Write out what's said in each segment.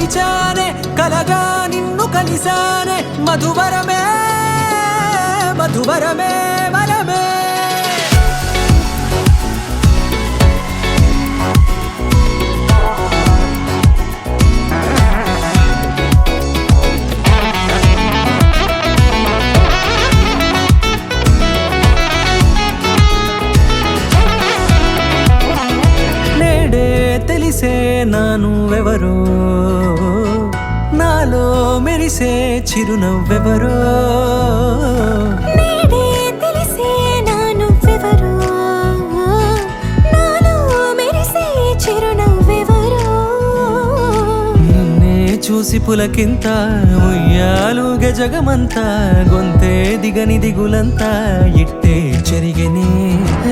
తెరిచానే కలగా నిన్ను కలిసానే మధువరమే మధువరమే వరమే తెలిసే నానువెవరో నాలో మెరిసే చిరునవ్వెవరో నేడే తెలిసే నానువెవరో నాలో మెరిసే చిరునవ్వెవరో నిన్నే చూసి పులకింత ఉయ్యాలుగే జగమంతా గొంతే దిగని దిగులంతా ఇట్టే చెరిగెనే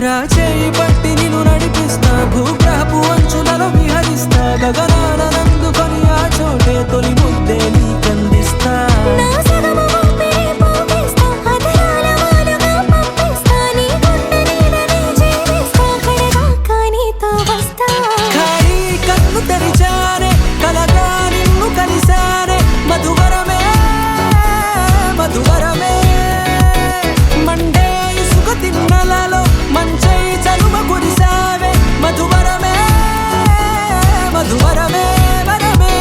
రాచేయి పట్టి నిన్ను నడిపిస్తా భూగ్రహపు అంచులలో విహరిస్తా గగనాల నందుకొని ఆ చోటే తొలి ముద్దే నీకందిస్తా నా సగము ఊపిరి పోగేస్తా అధరాల వాలుగా పంపిస్తా నీ గుండె నీడనే జీవిస్తా కడదాకా నీతో వస్తా ఖాళీ కన్ను తెరిచానే కలగా నిన్ను కలిసానే మధువరమే మధువరమే మండే ఇసుక తిన్నలలో మంచై చలువ కురిసావే మధువరమే మధువరమే వరమే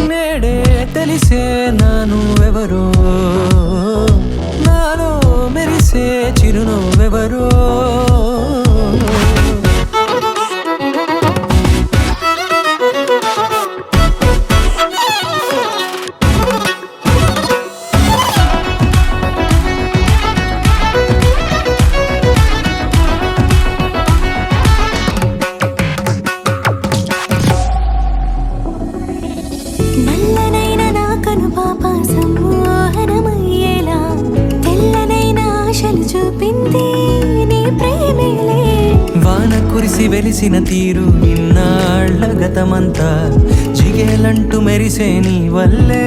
నేడే తెలిసే నానువెవరో నాలో మెరిసే చిరునవ్వెవరో నల్లనైన నా కనుపాప సమ్మోహనమయ్యేలా తెల్లనైన ఆశలు చూపింది నీ ప్రేమేలే వాన కురిసి వెలిసిన తీరు ఇన్నాళ్ల గతమంతా జిగేలంటూ మెరిసే నీ వల్లే